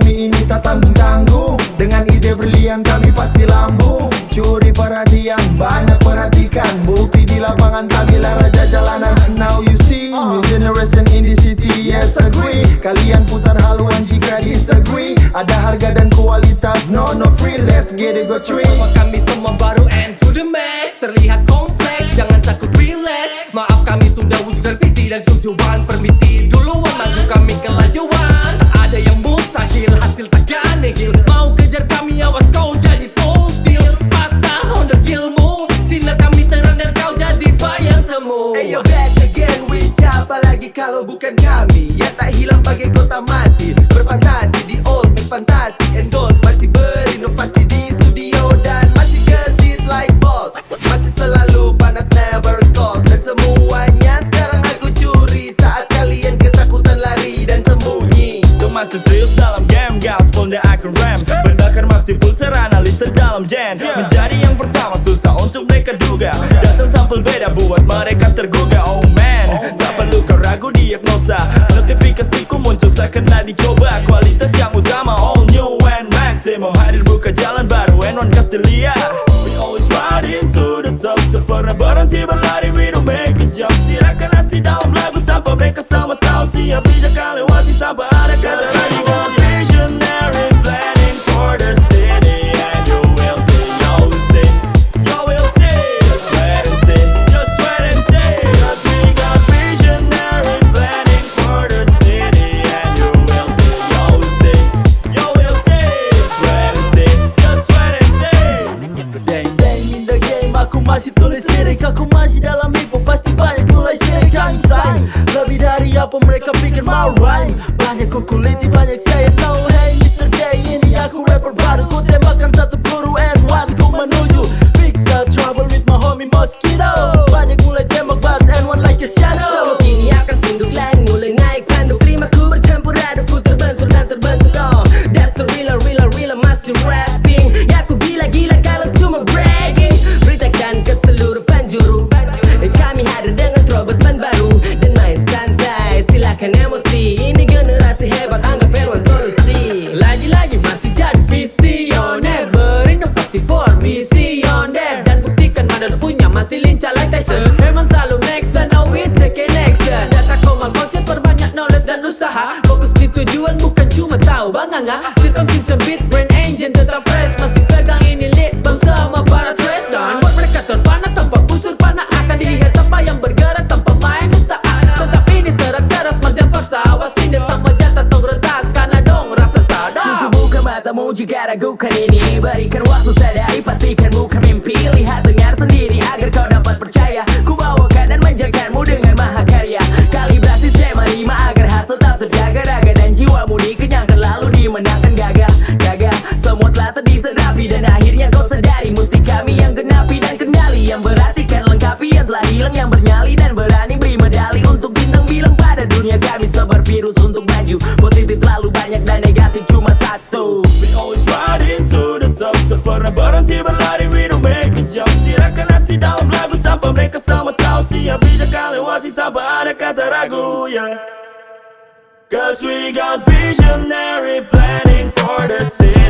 kami ini tak tanggung-tanggung. Dengan ide brilian kami pasti lambung. Curi perhatian, banyak perhatikan. Bukti di lapangan kami lah raja jalanan. Now you see, new generation in the city, yes agree. Kalian putar haluan jika disagree. Ada harga dan kualitas, no free. Let's get it, go tree. Bersama kami semua baru and to the max. Terlihat kompleks, jangan takut relax. Maaf kami sudah wujudkan visi dan tujuan. Permisi duluan, maju kami kelajuan. Tak ada yang mustahil, hasil takkan nihil. Mau kejar kami, awas kau jadi fosil. Patah honda ilmu, sinar kami terang dan kau jadi bayang semu. Ayo back again with siapa lagi kalau bukan kami. Yang tak hilang bagai kota mati. Berfantasi di old, make fantastic and gold. Masih berinovasi di studio dan masih gesit like bolt. Masih selalu panas never cold. Dan semuanya sekarang aku curi saat kalian ketakutan lari dan sembunyi. Itu masih serius dalam game, gaspol dan akan rem. Berbakar masih full teranalisa dalam gen. Menjadi yang pertama susah untuk mereka duga. Datang tampil beda buat mereka tergugah. Oh man, tak perlu kau ragu diagnosa. Notifikasiku muncul seakan dicoba. Kualitas yang utama, all new and maximum. Hadir buka jalan baru, N1 kasih lihat. We always ride into the top. Tak pernah berhenti berlari, we don't make a jump. Silakan arti dalam lagu tanpa mereka sama tahu. Tiap bijakan lewati tanpa ada kata lagi. Visionary planning for the city. And you will see, you will see, you will see. Just wait and see, just wait and see. Cause we got visionary planning for the city. And you will see, you will see, you will see. Just wait and see, just wait and see. Dang in the game, aku masih tulis lirik. Aku masih dalam hip hop, pasti banyak mulai sirik. I'm sign, lebih dari apa mereka pikir mau rhyme. Banyak ku kuliti, banyak saya tahu. Hey Mr. J, ini aku rapper baru. Ku tembakan satu peluru N1, ku menuju fix a trouble with my homie Mosquito. Banyak mulai tembak but N1 like a shadow. Semua kini akan tunduk lain, mulai naik tanduk. Rimaku bercampur adukku terbentur dan terbentuk. Oh, that's a real masih rapping. Ya aku gila-gila kalau cuma bragging. Beritakan ke seluruh penjuru, kami hadir dengan terobosan baru dan main santai. Silakan emosi, ini generasi hebat, anggap N1 solusi. Lagi-lagi masih jadi visioner, berinovasi for misioner. Dan buktikan mana punya masih lincah like Tyson. Memang selalu next, so now we take action. Data kau malfunction, perbanyak knowledge dan usaha. Fokus di tujuan, bukan cuma tahu banganga. Circumcision beat, brain engine tetap fresh. Masih pegang ini lit, bang sama para trash. Dan buat mereka terpana tanpa busur panah. Akan dilihat siapa yang bergerak tanpa main ustaan. Tetap ini serat keras, marjan paksa. Awasin dia sama jatah tong retas, karena dong rasa sadar. Tutup buka matamu jika ragukan ini. Berikan waktu sadari, pastikan bukan mimpi. Lihat dengar sendiri agar kau dapat percaya. Ku bawakan dan manjakanmu dengan mahakarya. Kalibrasi skema 5 agar hasil tak terjaga. Raga dan jiwamu dikenyangkan lalu dimenangkan gagah. Semua telah terdesain rapi dan akhirnya kau sadari. Musik kami yang genapi dan kendali. Yang berarti kan lengkapi yang telah hilang. Yang bernyali dan berani beri medali untuk bintang bilang pada dunia kami. Sebar virus untuk maju. Positif terlalu banyak dan negatif cuma satu. We always ride into the top. Tak pernah berhenti berlari, we don't make a jump. Silakan arti dalam lagu tanpa mereka sama tahu. Tiap bijakan lewati tanpa ada kata ragu, yeah. Cause we got visionary planning for the city.